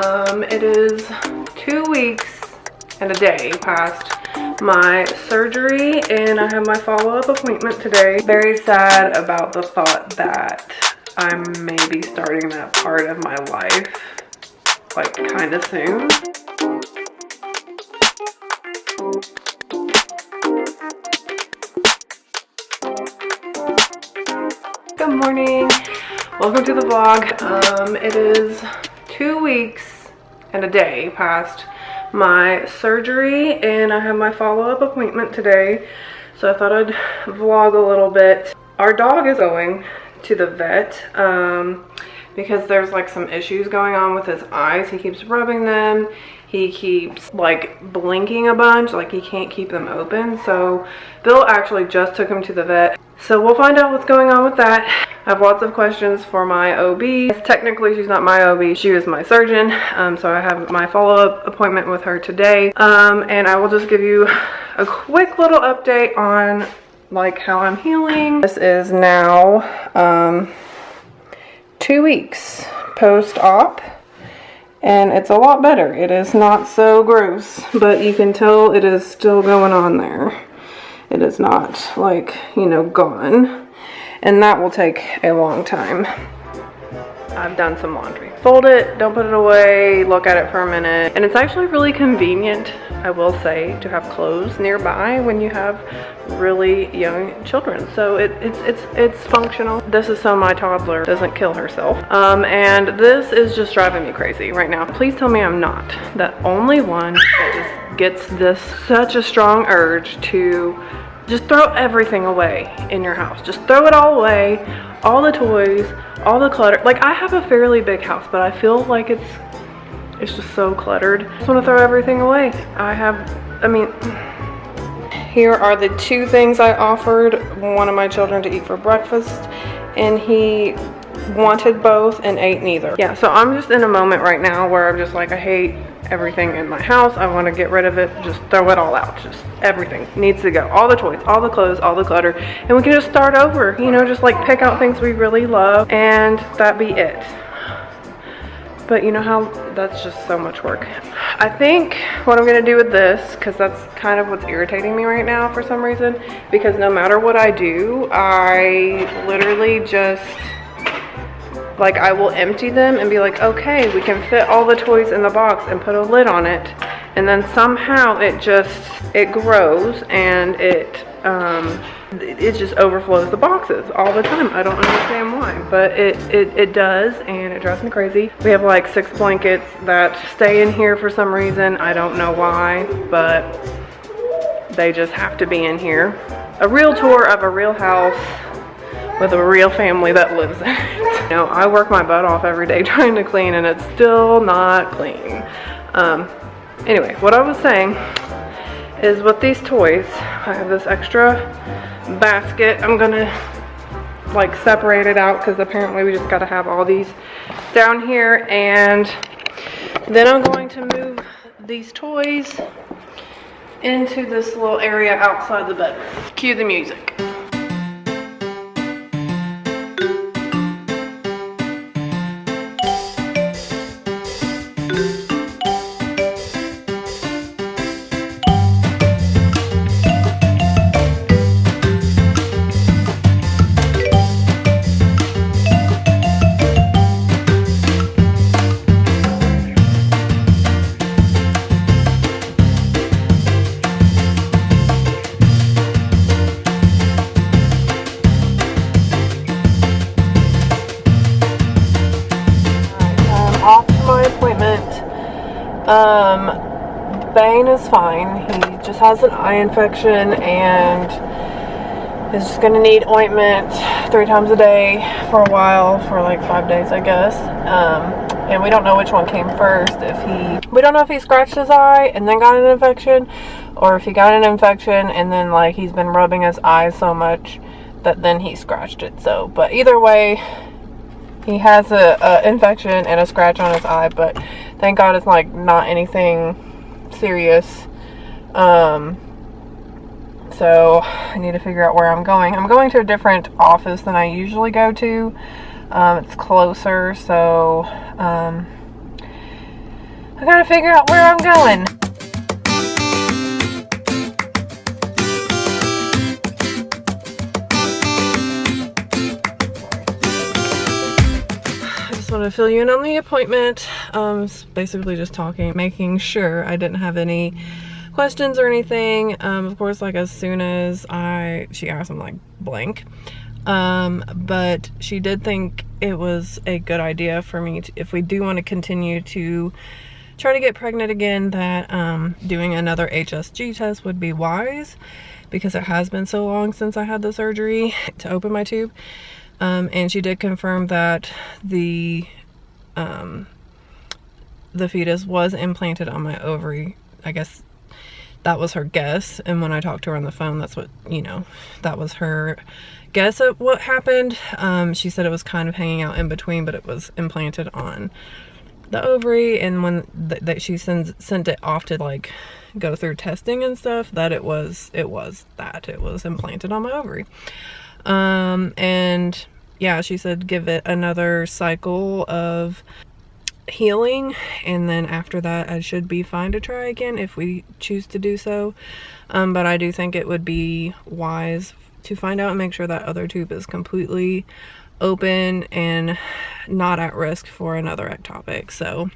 It is 2 weeks and a day past my surgery, and I have my follow-up appointment today. Very sad about the thought that I'm maybe starting that part of my life like kind of soon. Good morning. Welcome to the vlog. It is 2 weeks and a day past my surgery, and I have my follow-up appointment today, so I thought I'd vlog a little bit. Our dog is going to the vet because there's like some issues going on with his eyes. He keeps rubbing them, he keeps like blinking a bunch, like he can't keep them open. So Bill actually just took him to the vet, so we'll find out what's going on with that. I have lots of questions for my OB. Technically, she's not my OB, she was my surgeon. So I have my follow-up appointment with her today. And I will just give you a quick little update on like how I'm healing. This is now 2 weeks post-op, and it's a lot better. It is not so gross, but you can tell it is still going on there. It is not like, you know, gone. And that will take a long time. I've done some laundry. Fold it, don't put it away, look at it for a minute. And it's actually really convenient, I will say, to have clothes nearby when you have really young children. So it's functional. This is so my toddler doesn't kill herself. And this is just driving me crazy right now. Please tell me I'm not the only one that just gets this such a strong urge to just throw everything away in your house. Just throw it all away, all the toys, all the clutter. Like, I have a fairly big house, but I feel like it's just so cluttered. I just want to throw everything away. Here are the two things I offered one of my children to eat for breakfast, and he wanted both and ate neither. Yeah, so I'm just in a moment right now where I'm just like, I hate everything in my house. I want to get rid of it, just throw it all out. Just everything needs to go. All the toys, all the clothes, all the clutter, and we can just start over, you know, just like pick out things we really love and that be it. But you know how that's just so much work. I think what I'm gonna do with this, because that's kind of what's irritating me right now for some reason, because no matter what I do, I literally just, like, I will empty them and be like, okay, we can fit all the toys in the box and put a lid on it. And then somehow it grows and it just overflows the boxes all the time. I don't understand why, but it does, and it drives me crazy. We have like 6 blankets that stay in here for some reason. I don't know why, but they just have to be in here. A real tour of a real house with a real family that lives in it. You know, I work my butt off every day trying to clean, and it's still not clean. Anyway, what I was saying is with these toys, I have this extra basket. I'm gonna like separate it out because apparently we just gotta have all these down here, and then I'm going to move these toys into this little area outside the bedroom. Cue the music. Bane is fine. He just has an eye infection and is just gonna need ointment 3 times a day for a while, for like 5 days, I guess. And we don't know which one came first. We don't know if he scratched his eye and then got an infection, or if he got an infection and then like he's been rubbing his eyes so much that then he scratched it. So, but either way, he has a infection and a scratch on his eye, but thank God it's like not anything serious. So I need to figure out where I'm going. I'm going to a different office than I usually go to. It's closer, so I gotta figure out where I'm going. I just want to fill you in on the appointment. Basically just talking, making sure I didn't have any questions or anything. Of course, like as soon as she asked, I'm like blank. But she did think it was a good idea for me to, if we do want to continue to try to get pregnant again, that doing another HSG test would be wise, because it has been so long since I had the surgery to open my tube. And she did confirm that the fetus was implanted on my ovary. I guess that was her guess, and when I talked to her on the phone, that's what, you know, that was her guess at what happened. She said it was kind of hanging out in between, but it was implanted on the ovary, and when that she sent it off to like go through testing and stuff, that it was implanted on my ovary. And yeah, she said give it another cycle of healing, and then after that I should be fine to try again if we choose to do so. But I do think it would be wise to find out and make sure that other tube is completely open and not at risk for another ectopic. So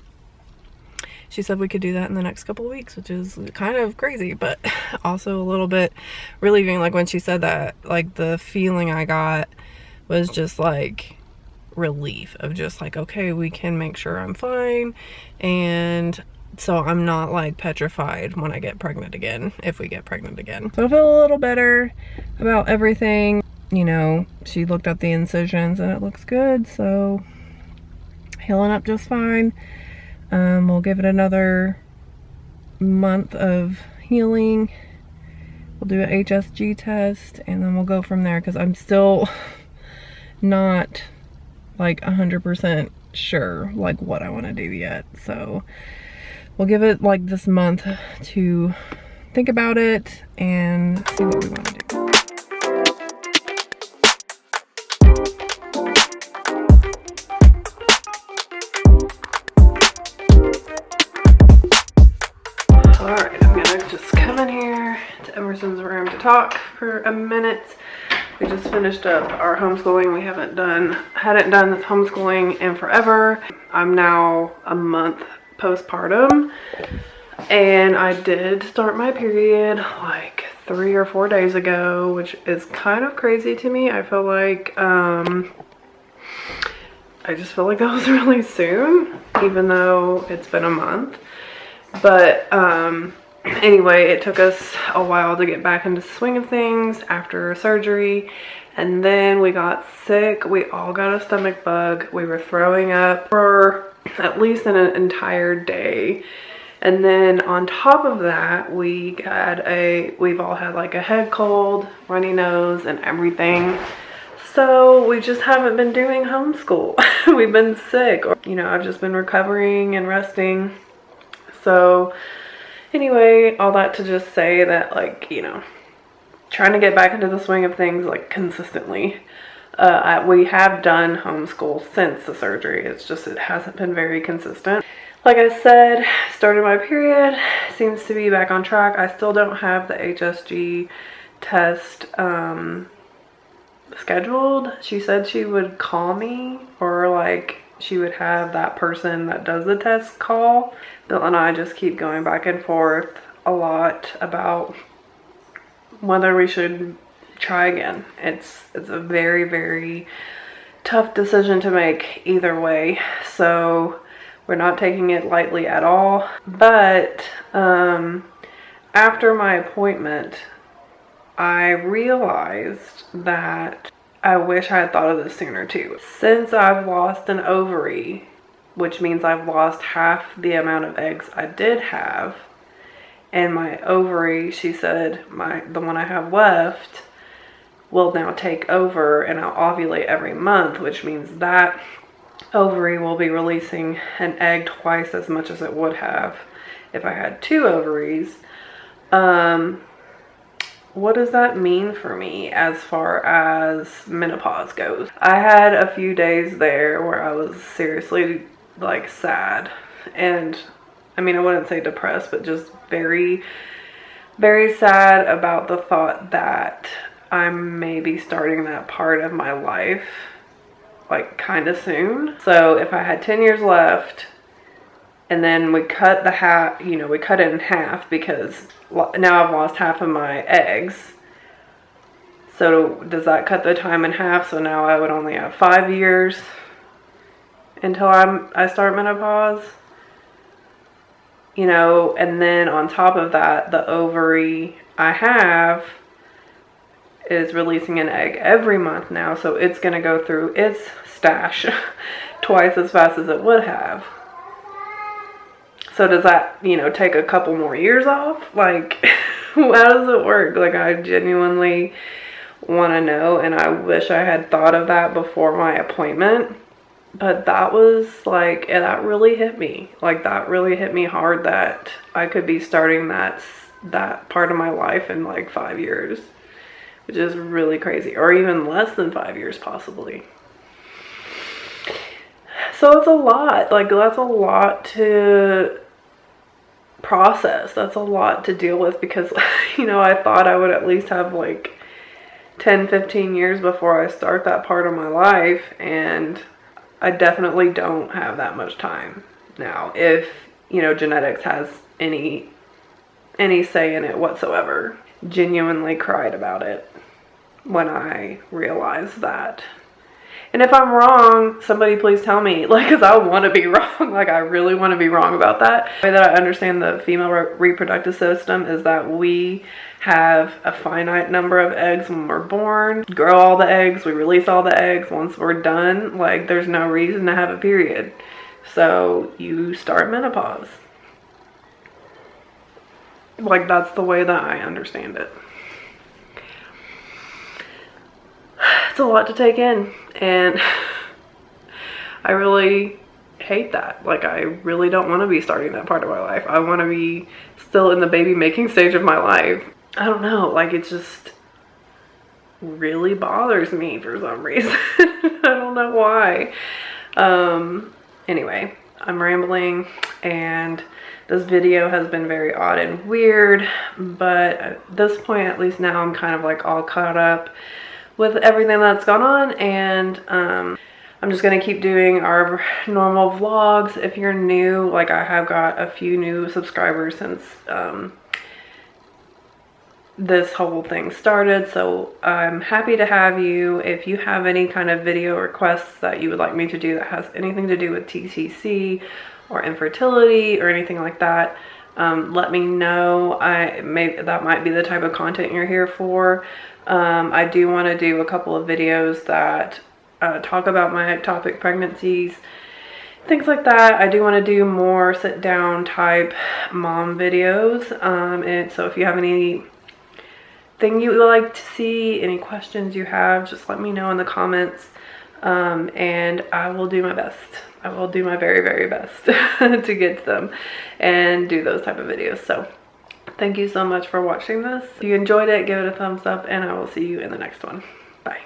she said we could do that in the next couple of weeks, which is kind of crazy, but also a little bit relieving. Like when she said that, like the feeling I got was just like relief of just like, okay, we can make sure I'm fine, and so I'm not like petrified when I get pregnant again, if we get pregnant again. So I feel a little better about everything. You know, she looked at the incisions and it looks good, so healing up just fine. We'll give it another month of healing. We'll do an HSG test, and then we'll go from there, because I'm still not like 100% sure like what I want to do yet. So we'll give it like this month to think about it and see what we want to do. Alright, I'm gonna just come in here to Emerson's room to talk for a minute. We just finished up our homeschooling. We hadn't done this homeschooling in forever. I'm now a month postpartum, and I did start my period like 3 or 4 days ago, which is kind of crazy to me. I feel like I just feel like that was really soon, even though it's been a month. But anyway, it took us a while to get back into the swing of things after surgery, and then we got sick. We all got a stomach bug. We were throwing up for at least an entire day, and then on top of that, we've all had like a head cold, runny nose, and everything. So we just haven't been doing homeschool. We've been sick, or you know, I've just been recovering and resting. So anyway, all that to just say that, like, you know, trying to get back into the swing of things like consistently. We have done homeschool since the surgery. It's just, it hasn't been very consistent. Like I said, started my period, seems to be back on track. I still don't have the HSG test scheduled. She said she would call me, or like she would have that person that does the test call. Bill and I just keep going back and forth a lot about whether we should try again. It's a very, very tough decision to make either way. So we're not taking it lightly at all. But after my appointment, I realized that I wish I had thought of this sooner too. Since I've lost an ovary, which means I've lost half the amount of eggs I did have, and my ovary, she said, the one I have left will now take over, and I'll ovulate every month, which means that ovary will be releasing an egg twice as much as it would have if I had 2 ovaries. What does that mean for me as far as menopause goes? I had a few days there where I was seriously like sad, and I mean, I wouldn't say depressed, but just very, very sad about the thought that I'm maybe starting that part of my life like kind of soon. So if I had 10 years left and then we cut the half, you know, we cut it in half because now I've lost half of my eggs. So does that cut the time in half? So now I would only have 5 years until I start menopause. You know, and then on top of that, the ovary I have is releasing an egg every month now, so it's going to go through its stash twice as fast as it would have. So does that, you know, take a couple more years off? Like, how does it work? Like, I genuinely want to know, and I wish I had thought of that before my appointment. But that was like, that really hit me. Like, that really hit me hard that I could be starting that part of my life in like 5 years, which is really crazy, or even less than 5 years possibly. So it's a lot. Like, that's a lot to process. That's a lot to deal with because, you know, I thought I would at least have like 10-15 years before I start that part of my life, and I definitely don't have that much time now, if, you know, genetics has any say in it whatsoever. Genuinely cried about it when I realized that. And if I'm wrong, somebody please tell me, like, because I want to be wrong. Like, I really want to be wrong about that. The way that I understand the female reproductive system is that we have a finite number of eggs when we're born, grow all the eggs, we release all the eggs. Once we're done, like, there's no reason to have a period. So you start menopause. Like, that's the way that I understand it. It's a lot to take in, and I really hate that. Like, I really don't want to be starting that part of my life. I want to be still in the baby making stage of my life. I don't know, like, it just really bothers me for some reason. I don't know why. Anyway, I'm rambling, and this video has been very odd and weird, but at this point, at least now, I'm kind of like all caught up with everything that's gone on, and I'm just gonna keep doing our normal vlogs. If you're new, like, I have got a few new subscribers since this whole thing started, so I'm happy to have you. If you have any kind of video requests that you would like me to do that has anything to do with TCC or infertility or anything like that, let me know. That might be the type of content you're here for. I do want to do a couple of videos that talk about my ectopic pregnancies, things like that. I do want to do more sit down type mom videos, and so if you have anything you would like to see, any questions you have, just let me know in the comments, and I will do my best. I will do my very, very best to get to them and do those type of videos. So thank you so much for watching this. If you enjoyed it, give it a thumbs up, and I will see you in the next one. Bye.